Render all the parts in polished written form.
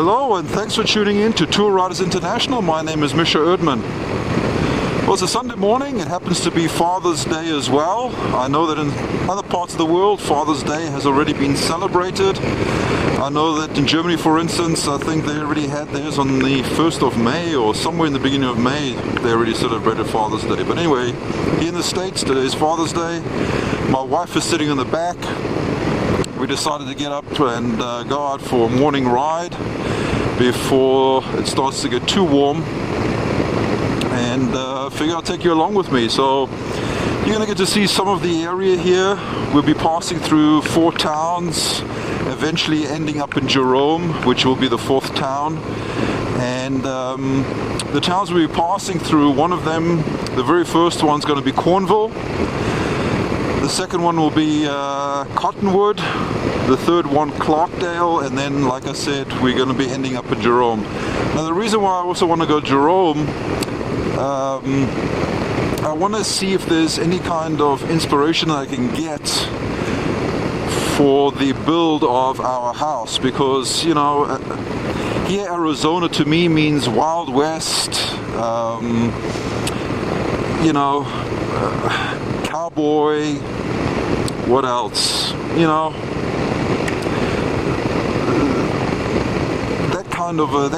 Hello and thanks for tuning in to Tour Riders International. My name is Misha Erdman. Well, it's a Sunday morning. It happens to be Father's Day as well. I know that in other parts of the world Father's Day has already been celebrated. I know that in Germany, for instance, I think they already had theirs on the 1st of May or somewhere in the beginning of May. They already celebrated Father's Day. But anyway, here in the States, today is Father's Day. My wife is sitting in the back. We decided to get up and go out for a morning ride before it starts to get too warm, and figure I'll take you along with me. So you're going to get to see some of the area here. We'll be passing through 4 towns, eventually ending up in Jerome, which will be the 4th town. And the towns we'll be passing through, one of them, the very first one's going to be Cornville. The second one will be Cottonwood, the third one Clarkdale, and then, like I said, we're going to be ending up in Jerome. Now the reason why I also want to go Jerome, I want to see if there's any kind of inspiration that I can get for the build of our house, because, you know, here Arizona to me means Wild West, you know, cowboy, what else, you know, that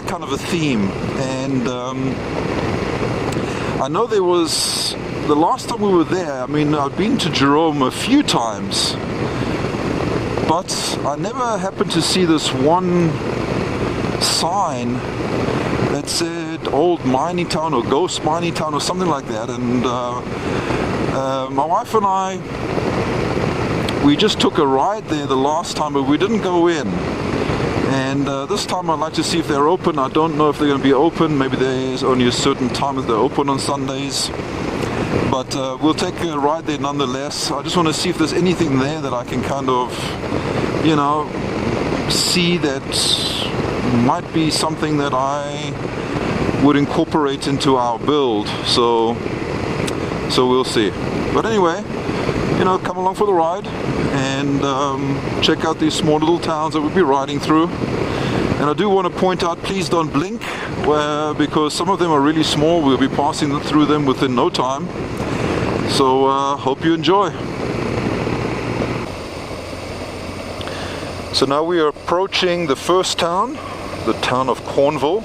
kind of a theme. And I know there was, the last time we were there, I mean, I've been to Jerome a few times, but I never happened to see this one sign that said Old Mining Town or Ghost Mining Town or something like that. And my wife and I, we just took a ride there the last time, but we didn't go in. And this time I'd like to see if they're open. I don't know if they're going to be open. Maybe there's only a certain time that they're open on Sundays. But we'll take a ride there nonetheless. I just want to see if there's anything there that I can kind of, you know, see that might be something that I would incorporate into our build. So we'll see. But anyway, you know, come along for the ride and check out these small little towns that we'll be riding through. And I do want to point out, please don't blink, because some of them are really small. We'll be passing through them within no time. So hope you enjoy. So now we are approaching the first town, the town of Cornville.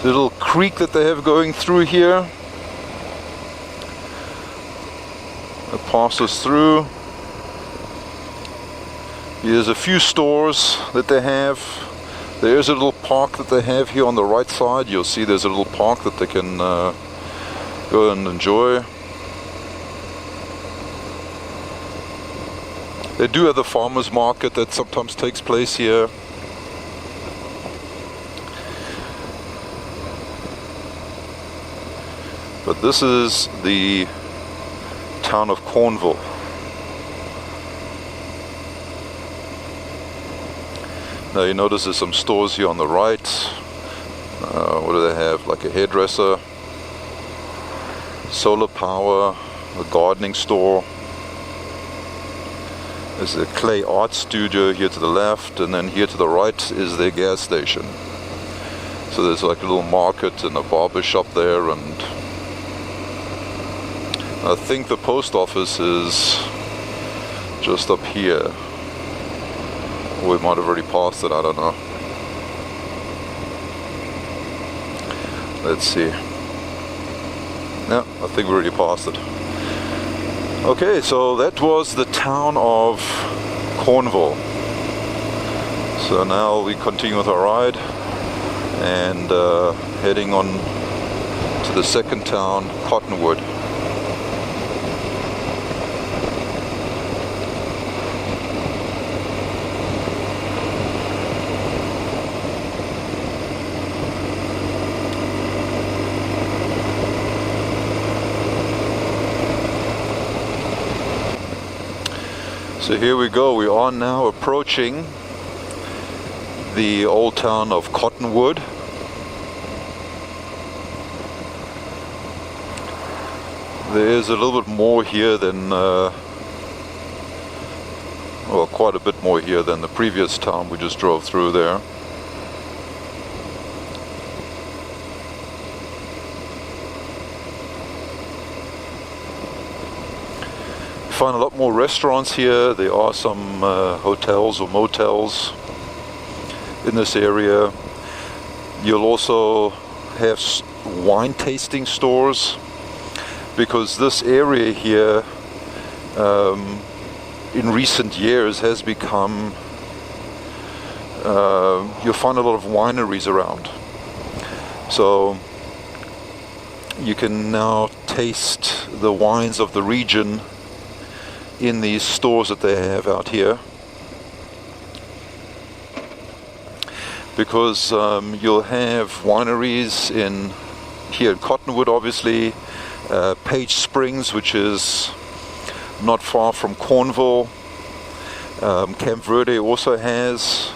The little creek that they have going through here. It passes through. There's a few stores that they have. There's a little park that they have here on the right side. You'll see there's a little park that they can go and enjoy. They do have the farmers market that sometimes takes place here. But this is the town of Cornville. Now you notice there's some stores here on the right. What do they have? Like a hairdresser, solar power, a gardening store. There's a clay art studio here to the left, and then here to the right is their gas station. So there's like a little market and a barber shop there, and I think the post office is just up here. We might have already passed it, I don't know. Let's see. Yeah, I think we already passed it. Okay, so that was the town of Cornville. So now we continue with our ride and heading on to the second town, Cottonwood. So here we go, we are now approaching the old town of Cottonwood. There's a little bit more here than, well, quite a bit more here than the previous town we just drove through there. Find a lot more restaurants here. There are some hotels or motels in this area. You'll also have wine tasting stores, because this area here in recent years has become, you'll find a lot of wineries around. So you can now taste the wines of the region in these stores that they have out here, because you'll have wineries here in Cottonwood, obviously, Page Springs, which is not far from Cornville. Camp Verde also has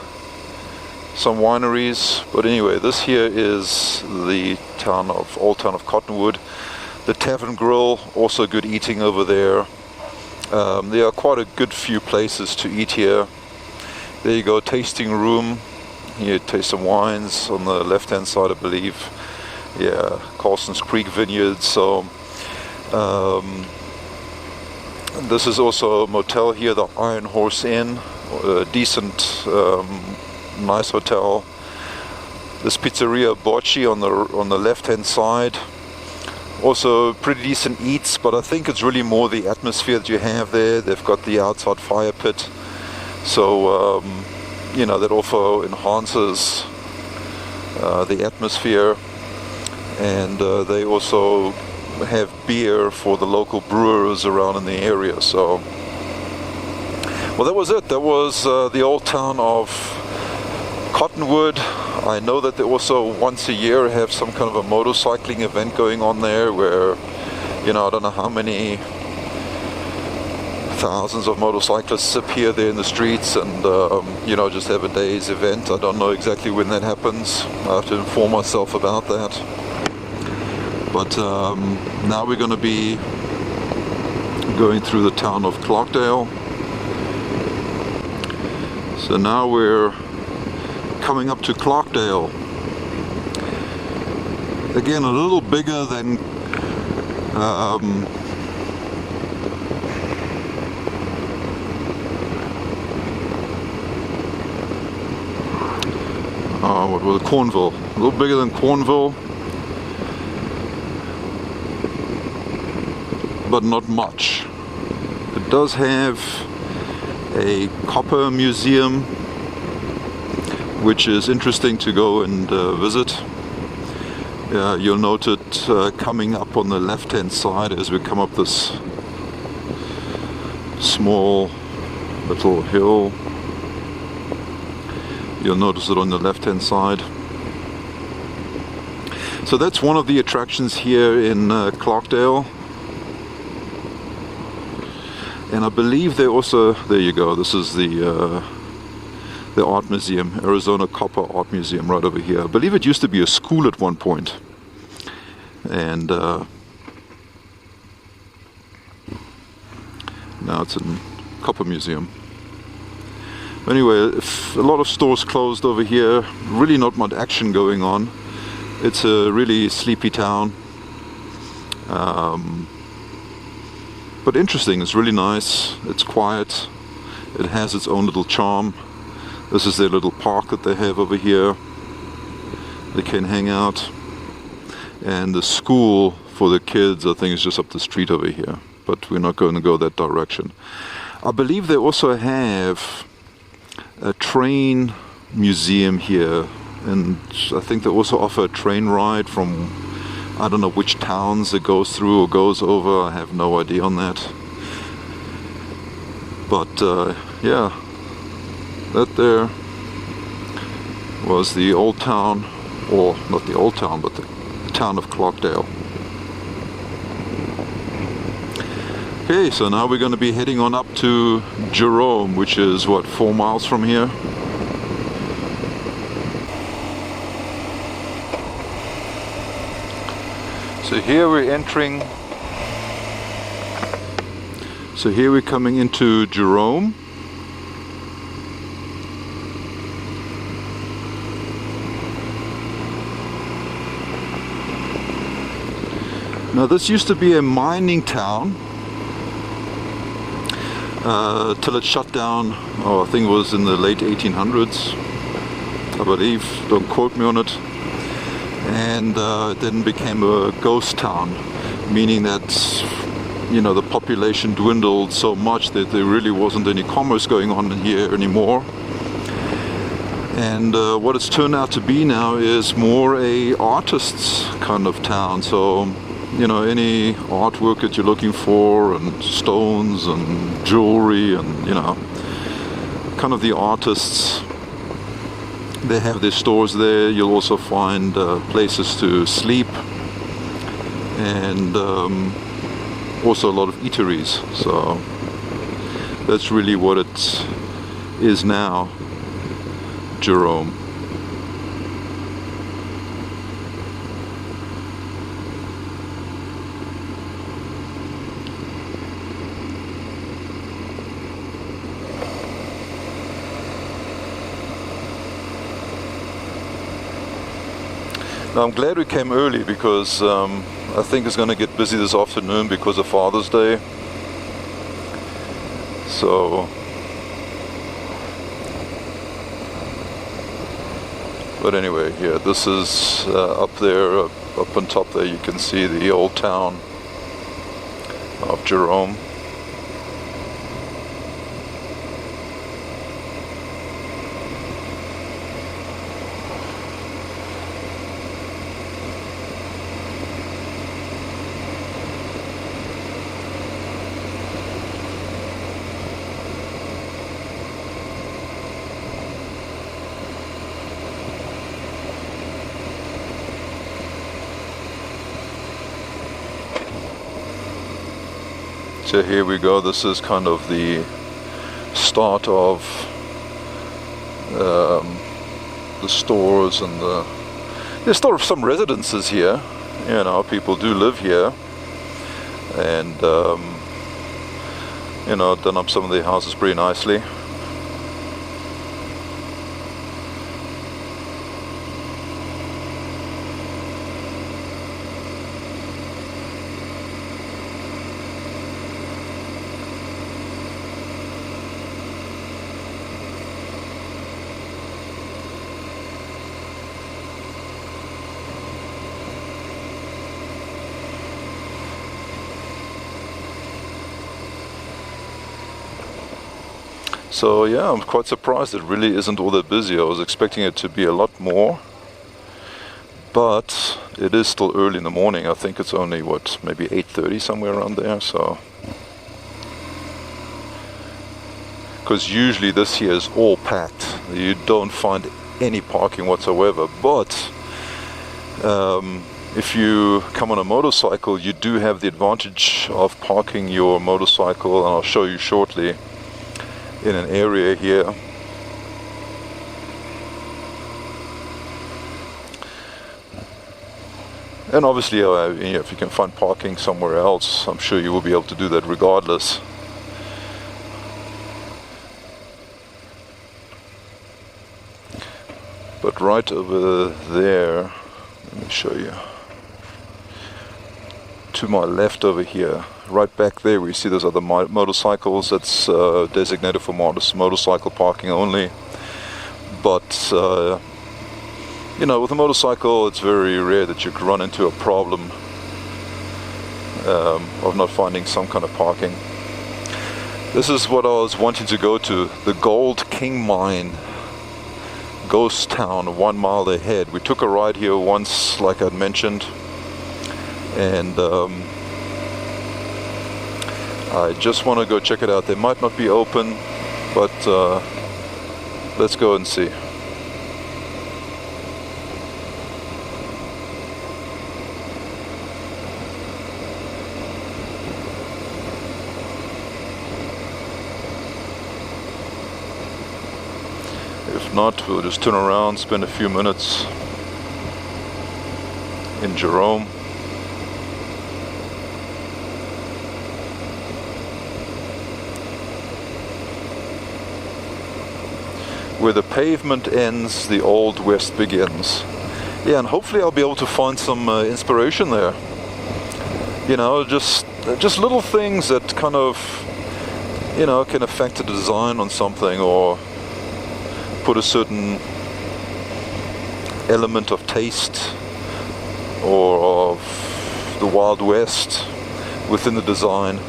some wineries, but anyway, this here is the old town of Cottonwood. The Tavern Grill, also good eating over there. There are quite a good few places to eat here. There you go, tasting room. Here, taste some wines on the left-hand side, I believe. Yeah, Carlson's Creek Vineyards. So this is also a motel here, the Iron Horse Inn, a decent, nice hotel. This Pizzeria Bocci on the left-hand side. Also pretty decent eats, but I think it's really more the atmosphere that you have there. They've got the outside fire pit, so you know, that also enhances the atmosphere. And they also have beer for the local brewers around in the area. So, well, that was it. That was the old town of Cottonwood. I know that they also once a year have some kind of a motorcycling event going on there, where, you know, I don't know how many thousands of motorcyclists appear there in the streets and you know, just have a day's event. I don't know exactly when that happens. I have to inform myself about that. But now we're going to be going through the town of Clarkdale. So now we're coming up to Clarkdale. Again, a little bigger than what was it? Cornville. A little bigger than Cornville, but not much. It does have a copper museum, which is interesting to go and visit. You'll note it coming up on the left hand side as we come up this small little hill. You'll notice it on the left hand side. So that's one of the attractions here in Clarkdale. And I believe they also, there you go, this is the Art Museum, Arizona Copper Art Museum, right over here. I believe it used to be a school at one point. And now it's a copper museum. Anyway, if a lot of stores closed over here, really not much action going on. It's a really sleepy town. But interesting, it's really nice, it's quiet, it has its own little charm. This is their little park that they have over here. They can hang out. And the school for the kids, I think, is just up the street over here. But we're not going to go that direction. I believe they also have a train museum here. And I think they also offer a train ride from, I don't know which towns it goes through or goes over. I have no idea on that. But yeah, that there was the old town, or not the old town, but the town of Clarkdale. Okay, so now we're going to be heading on up to Jerome, which is what, 4 miles from here. So here we're entering. So here we're coming into Jerome. Now this used to be a mining town till it shut down. Oh, I think it was in the late 1800s, I believe. Don't quote me on it. And it then became a ghost town, meaning that, you know, the population dwindled so much that there really wasn't any commerce going on here anymore. And what it's turned out to be now is more a artist's kind of town. So, you know, any artwork that you're looking for, and stones and jewelry, and, you know, kind of the artists, they have their stores there. You'll also find places to sleep, and also a lot of eateries. So that's really what it is now, Jerome. Now, I'm glad we came early because I think it's going to get busy this afternoon because of Father's Day. So, but anyway, yeah, this is up there, up on top there, you can see the old town of Jerome. So here we go. This is kind of the start of the stores, and there's sort of some residences here. You know, people do live here, and you know, done up some of the houses pretty nicely. So yeah, I'm quite surprised it really isn't all that busy. I was expecting it to be a lot more, but it is still early in the morning. I think it's only, what, maybe 8:30, somewhere around there. So, because usually this here is all packed. You don't find any parking whatsoever. But if you come on a motorcycle, you do have the advantage of parking your motorcycle, and I'll show you shortly, in an area here. And obviously, if you can find parking somewhere else, I'm sure you will be able to do that regardless. But right over there, let me show you. To my left over here, right back there, we see those other motorcycles. That's designated for motorcycle parking only. But you know, with a motorcycle, it's very rare that you could run into a problem of not finding some kind of parking. This is what I was wanting to go to, the Gold King Mine ghost town 1 mile ahead. We took a ride here once, like I'd mentioned, and I just want to go check it out. They might not be open, but let's go and see. If not, we'll just turn around, spend a few minutes in Jerome. Where the pavement ends, the Old West begins. Yeah, and hopefully I'll be able to find some inspiration there. You know, just little things that kind of, you know, can affect the design on something, or put a certain element of taste or of the Wild West within the design.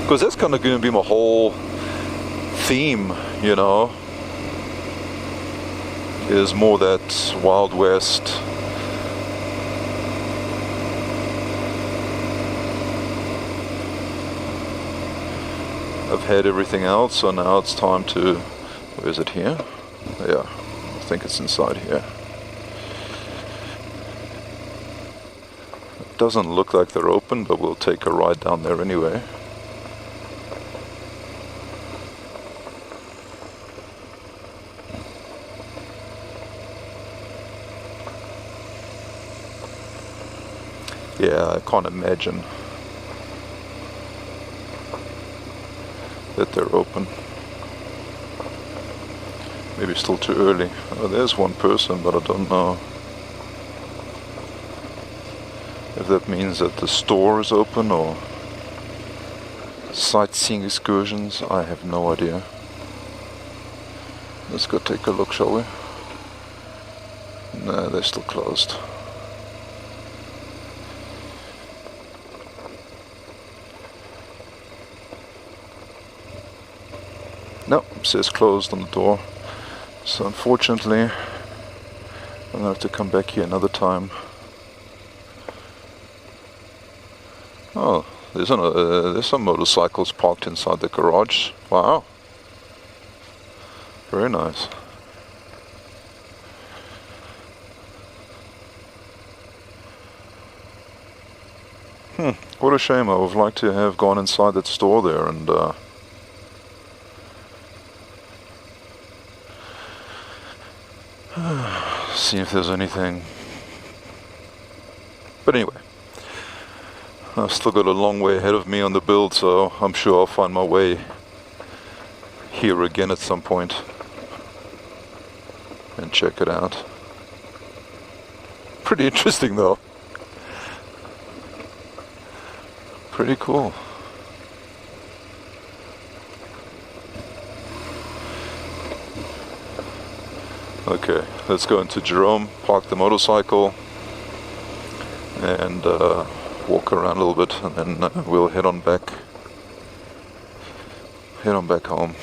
Because that's kind of going to be my whole theme, you know, is more that Wild West. I've had everything else, so now it's time to, where is it here? Yeah, I think it's inside here. It doesn't look like they're open, but we'll take a ride down there anyway. Yeah, I can't imagine that they're open. Maybe still too early. Oh, there's one person, but I don't know if that means that the store is open or sightseeing excursions. I have no idea. Let's go take a look, shall we? No, they're still closed. No, it says closed on the door. So unfortunately, I'm gonna have to come back here another time. Oh, there's some motorcycles parked inside the garage. Wow, very nice. What a shame. I would have liked to have gone inside that store there and see if there's anything. But anyway, I've still got a long way ahead of me on the build, so I'm sure I'll find my way here again at some point and check it out. Pretty interesting though. Pretty cool. Okay, let's go into Jerome, park the motorcycle, and walk around a little bit, and then we'll head on back home.